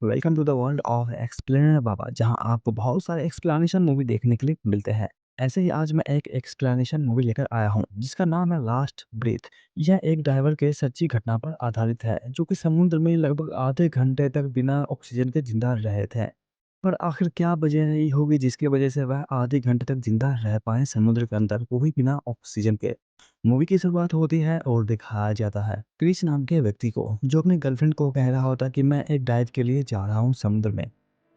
Welcome to the world of explainer Baba, जहां आपको बहुत सारे एक्सप्लेनेशन मूवी देखने के लिए मिलते हैं। ऐसे ही आज मैं एक एक्सप्लेनेशन मूवी लेकर आया हूं जिसका नाम है लास्ट ब्रीथ। यह एक डाइवर के सच्ची घटना पर आधारित है जो कि समुद्र में लगभग आधे घंटे तक बिना ऑक्सीजन के जिंदा रहे थे। पर आखिर क्या वजह रही होगी जिसकी वजह से वह आधे घंटे तक जिंदा रह पाए समुद्र के अंदर, वो भी बिना ऑक्सीजन के। मूवी की शुरुआत होती है और दिखाया जाता है क्रिस नाम के व्यक्ति को जो अपनी गर्लफ्रेंड को कह रहा होता है कि मैं एक डाइव के लिए जा रहा हूँ समुद्र में।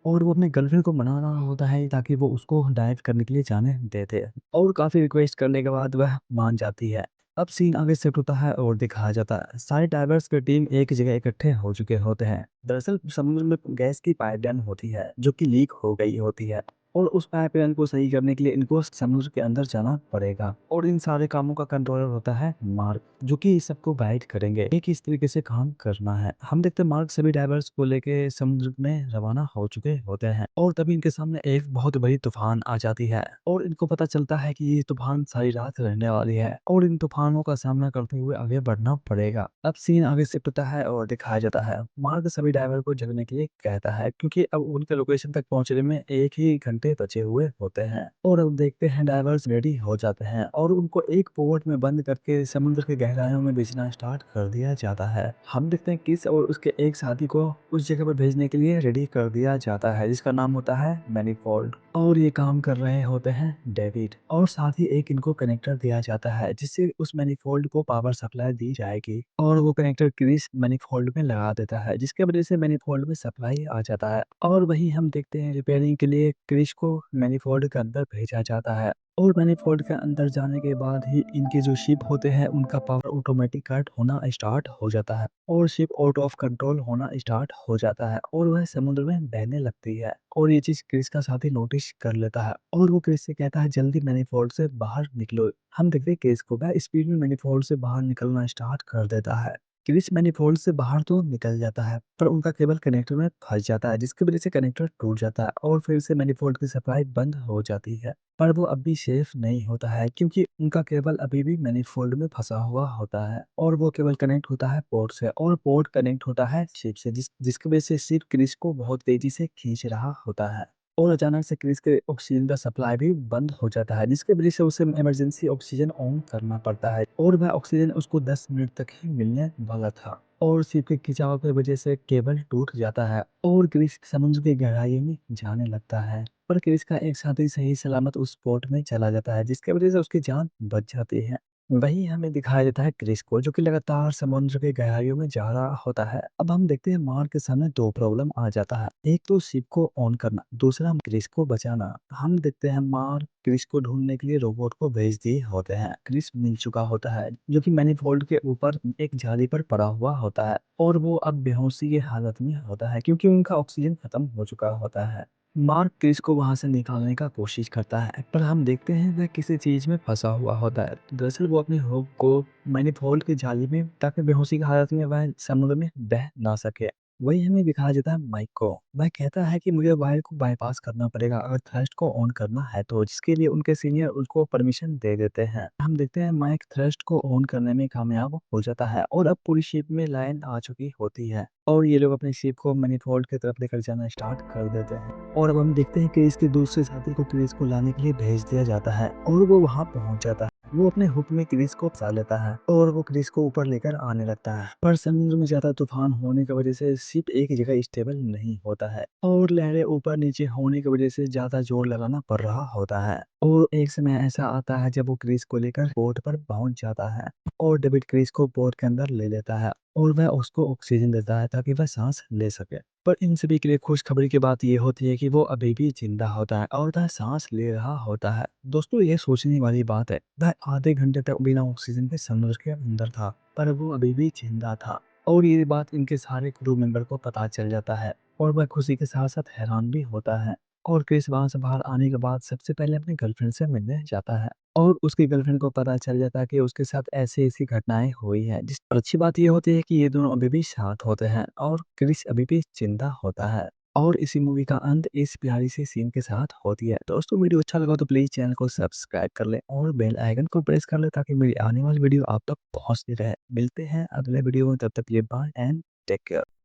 और वो अपने गर्लफ्रेंड को मना रहा होता है ताकि वो उसको डाइव करने के लिए जाने देते। और काफ़ी रिक्वेस्ट करने के बाद वह मान जाती है। अब सीन आगे शिफ्ट होता है और दिखाया जाता है सारे डाइवर्स की टीम एक जगह इकट्ठे हो चुके होते हैं। दरअसल समुद्र में गैस की पाइपलाइन होती है जो कि लीक हो गई होती है। और उस पाइपलाइन को सही करने के लिए इनको समुद्र के अंदर जाना पड़ेगा और इन सारे कामों का कंट्रोलर होता है मार्क, जो कि इस सबको गाइड करेंगे कि किस तरीके से काम करना है। हम देखते हैं मार्क सभी डाइवर्स को लेके समुद्र में रवाना हो चुके होते हैं और तभी इनके सामने एक बहुत बड़ी तूफान आ जाती है और इनको पता चलता है कि ये तूफान सारी रात रहने वाली है और इन तूफानों का सामना करते हुए आगे बढ़ना पड़ेगा। अब सीन आगे शिफ्ट होता है और दिखाया जाता है मार्क सभी डाइवर को जगने के लिए कहता है क्योंकि अब उनके लोकेशन तक पहुंचने में एक ही घंटे बचे हुए होते हैं। और अब देखते हैं डाइवर्स रेडी हो जाते हैं और उनको एक पोर्ट में बंद करके समुद्र के गहराइयों में भेजना स्टार्ट कर दिया जाता है। हम देखते हैं किस और उसके एक साथी को उस जगह पर भेजने के लिए रेडी कर दिया जाता है जिसका नाम होता है मैनीफोल्ड। और ये काम कर रहे होते हैं डेविड, और साथ ही एक इनको कनेक्टर दिया जाता है जिससे उस मैनीफोल्ड को पावर सप्लाई दी जाएगी। और वो कनेक्टर क्रिस मैनीफोल्ड में लगा देता है जिसके वजह से मैनीफोल्ड में सप्लाई आ जाता है। और वही हम देखते हैं रिपेयरिंग के लिए क्रिस को मैनीफोल्ड के अंदर भेजा जाता है। और मैनीफोल्ड के अंदर जाने के बाद ही इनके जो शिप होते हैं उनका पावर ऑटोमेटिक कट होना स्टार्ट हो जाता है और शिप आउट ऑफ कंट्रोल होना स्टार्ट हो जाता है और वह समुद्र में बहने लगती है। और ये चीज क्रिस का साथी नोटिस कर लेता है और वो क्रिस से कहता है जल्दी मैनीफोल्ड से बाहर निकलो। हम देखते हैं क्रिस को वह स्पीड में मैनीफोल्ड से बाहर निकलना स्टार्ट कर देता है। क्रिस मैनीफोल्ड से बाहर तो निकल जाता है पर उनका केबल कनेक्टर में फंस जाता है जिसकी वजह से कनेक्टर टूट जाता है और फिर से मैनीफोल्ड की सप्लाई बंद हो जाती है। पर वो अब भी सेफ नहीं होता है क्योंकि उनका केबल अभी भी मैनीफोल्ड में फंसा हुआ होता है और वो केबल कनेक्ट होता है पोर्ट से और पोर्ट कनेक्ट होता है शिप से जिसकी वजह से शिप क्रिस को बहुत तेजी से खींच रहा होता है। और अचानक से क्रिस के ऑक्सीजन का सप्लाई भी बंद हो जाता है जिसकी वजह से उसे इमरजेंसी ऑक्सीजन ऑन करना पड़ता है और वह ऑक्सीजन उसको 10 मिनट तक ही मिलने वाला था। और शिप के खिंचाव की वजह से केबल टूट जाता है और क्रिस समुद्र की गहराई में जाने लगता है। पर क्रिस का एक साथी सही सलामत उस पोर्ट में चला जाता है जिसकी वजह से उसकी जान बच जाती है। वही हमें दिखाया जाता है क्रिस को जो कि लगातार समुद्र के गहराइयों में जा रहा होता है। अब हम देखते हैं मार्क के सामने दो प्रॉब्लम आ जाता है, एक तो शिप को ऑन करना, दूसरा क्रिस को बचाना। हम देखते हैं मार्क क्रिस को ढूंढने के लिए रोबोट को भेज दिए होते हैं। क्रिस मिल चुका होता है जो कि मैनीफोल्ड के ऊपर एक जाली पर पड़ा हुआ होता है और वो अब बेहोशी की हालत में होता है क्योंकि उनका ऑक्सीजन खत्म हो चुका होता है। मार्क क्रिस को वहां से निकालने का कोशिश करता है पर हम देखते हैं वह किसी चीज में फंसा हुआ होता है। दरअसल वो अपनी हुक को मैनीफोल्ड की जाली में ताकि बेहोशी की हालत में वह समुद्र में बह ना सके। वही हमें दिखाया जाता है माइक को, वह कहता है कि मुझे वायर को बाईपास करना पड़ेगा अगर थ्रस्ट को ऑन करना है तो, जिसके लिए उनके सीनियर उसको परमिशन दे देते हैं। हम देखते हैं माइक थ्रस्ट को ऑन करने में कामयाब हो जाता है और अब पूरी शिप में लाइन आ चुकी होती है और ये लोग अपनी शिप को मैनीफोल्ड की तरफ लेकर जाना स्टार्ट कर देते हैं। और अब हम देखते हैं कि इसके दूसरे साथी को क्रिस को लाने के लिए भेज दिया जाता है और वो वहां पहुंच जाता है। वो अपने हुक में क्रिस को फंसा लेता है और वो क्रिस को ऊपर लेकर आने लगता है पर समुद्र में ज्यादा तूफान होने की वजह से शिप एक जगह स्टेबल नहीं होता है और लहरें ऊपर नीचे होने की वजह से ज्यादा जोर लगाना पड़ रहा होता है। और एक समय ऐसा आता है जब वो क्रिस को लेकर बोट पर पहुंच जाता है और डेविड क्रिस को बोट के अंदर ले लेता है और वह उसको ऑक्सीजन देता है ताकि वह सांस ले सके। पर इन सभी के लिए खुशखबरी की बात ये होती है कि वो अभी भी जिंदा होता है और वह सांस ले रहा होता है। दोस्तों ये सोचने वाली बात है, वह आधे घंटे तक बिना ऑक्सीजन के समुद्र के अंदर था पर वो अभी भी जिंदा था। और ये बात इनके सारे क्रू मेंबर को पता चल जाता है और वह खुशी के साथ साथ हैरान भी होता है। और क्रिस वहां से बाहर आने के बाद सबसे पहले अपनी गर्लफ्रेंड से मिलने जाता है और उसकी गर्लफ्रेंड को पता चल जाता है कि उसके साथ ऐसी ऐसी घटनाएं हुई हैं। जिस पर अच्छी बात ये होती है कि ये दोनों अभी भी साथ होते हैं और क्रिस अभी भी जिंदा होता है। और इसी मूवी का अंत इस प्यारी सी सीन के साथ होती है। दोस्तों वीडियो अच्छा लगा तो प्लीज चैनल को सब्सक्राइब कर ले और बेल आइकन को प्रेस कर ले ताकि मेरी आने वाली वीडियो आप तक पहुंचती रहे। मिलते हैं अगले वीडियो में, तब तक ये बाय एंड टेक केयर।